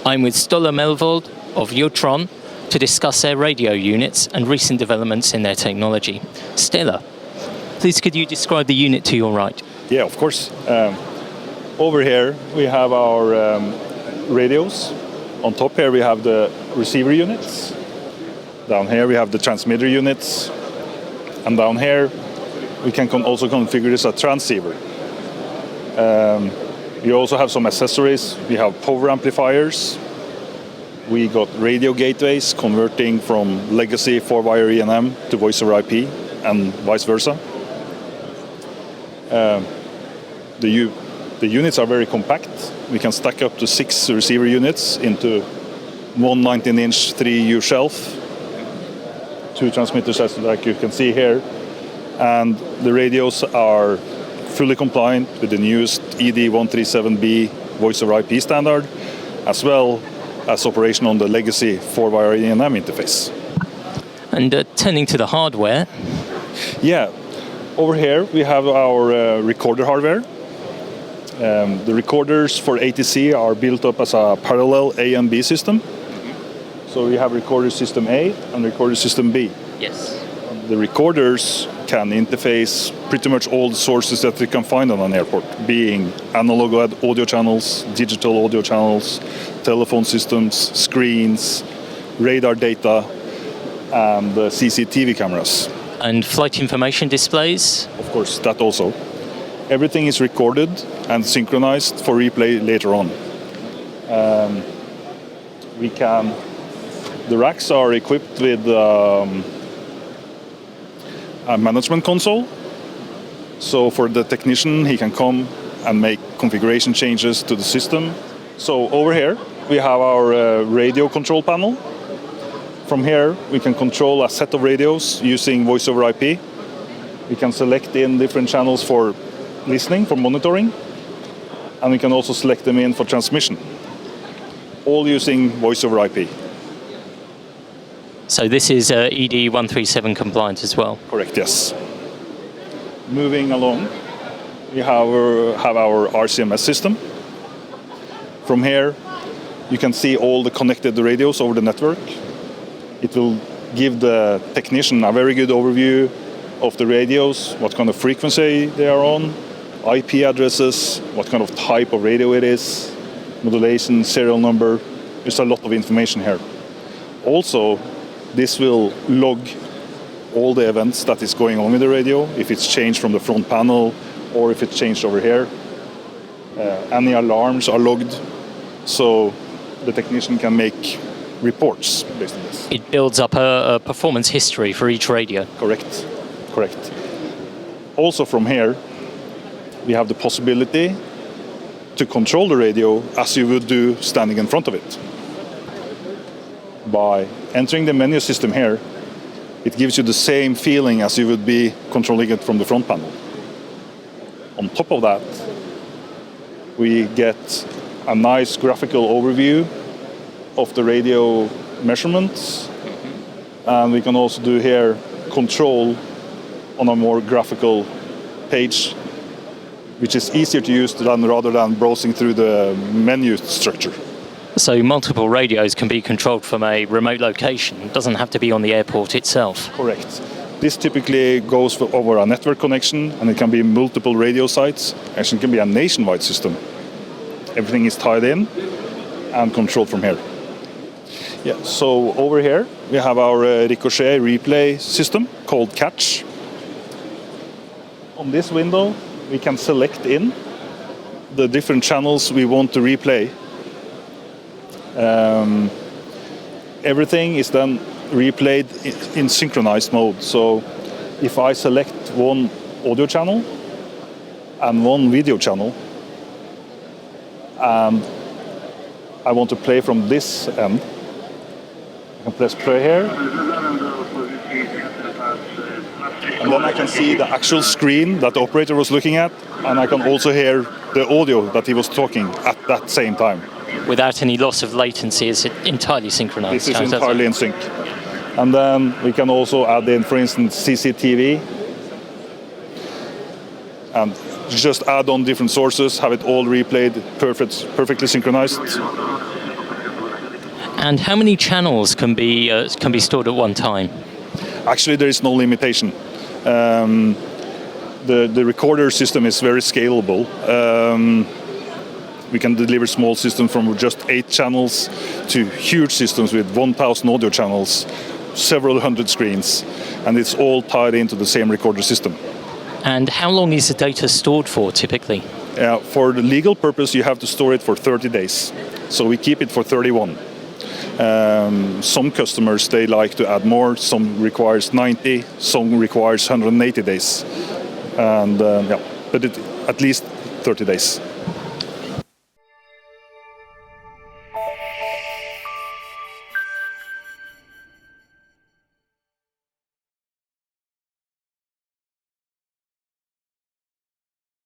I'm with Ståle Melvold of Jotron to discuss their radio units and recent developments in their technology. Ståle, please could you describe the unit to your right? Yeah, of course. Over here we have our radios. On top here we have the receiver units. Down here we have the transmitter units. And down here we can also configure this as a transceiver. We also have some accessories. We have power amplifiers. We got radio gateways converting from legacy 4-wire E&M to voice over IP and vice versa. The units are very compact. We can stack up to 6 receiver units into one 19-inch 3U shelf. 2 transmitters, as like you can see here. And the radios are fully compliant with the newest ED137B voice over IP standard, as well as operation on the legacy 4-wire E&M interface. And turning to the hardware. Yeah, over here we have our recorder hardware. The recorders for ATC are built up as a parallel A and B system. So we have recorder system A and recorder system B. Yes. The recorders can interface pretty much all the sources that we can find on an airport, being analog audio channels, digital audio channels, telephone systems, screens, radar data, and CCTV cameras. And flight information displays? Of course, that also. Everything is recorded and synchronized for replay later on. The racks are equipped with a management console. So for the technician, he can come and make configuration changes to the system. So over here, we have our radio control panel. From here, we can control a set of radios using voice over IP. We can select in different channels for listening, for monitoring, and we can also select them in for transmission, all using voice over IP. So this is ED137 compliant as well? Correct, yes. Moving along, we have our RCMS system. From here, you can see all the connected radios over the network. It will give the technician a very good overview of the radios, what kind of frequency they are on, IP addresses, what kind of type of radio it is, modulation, serial number. There's a lot of information here. Also, this will log all the events that is going on with the radio, if it's changed from the front panel or if it's changed over here. Any alarms are logged, so the technician can make reports based on this. It builds up a performance history for each radio. Correct. Also from here, we have the possibility to control the radio as you would do standing in front of it. By entering the menu system here, it gives you the same feeling as you would be controlling it from the front panel. On top of that, we get a nice graphical overview of the radio measurements, and we can also do here control on a more graphical page, which is easier to use rather than browsing through the menu structure. So multiple radios can be controlled from a remote location. It doesn't have to be on the airport itself. Correct. This typically goes over a network connection, and it can be multiple radio sites. Actually, it can be a nationwide system. Everything is tied in and controlled from here. Yeah. So over here we have our ricochet replay system called Catch. On this window, we can select in the different channels we want to replay. Everything is then replayed in synchronized mode. So if I select one audio channel and one video channel, and I want to play from this end, I can press play here. And then I can see the actual screen that the operator was looking at, and I can also hear the audio that he was talking at that same time. Without any loss of latency, it's entirely synchronized. This is entirely in sync. And then we can also add in, for instance, CCTV. And just add on different sources, have it all replayed, perfectly synchronized. And how many channels can be stored at one time? Actually, there is no limitation. The recorder system is very scalable. We can deliver small systems from just 8 channels to huge systems with 1,000 audio channels, several hundred screens, and it's all tied into the same recorder system. And how long is the data stored for typically? For the legal purpose, you have to store it for 30 days. So we keep it for 31. Some customers, they like to add more. Some requires 90, some requires 180 days. And but at least 30 days.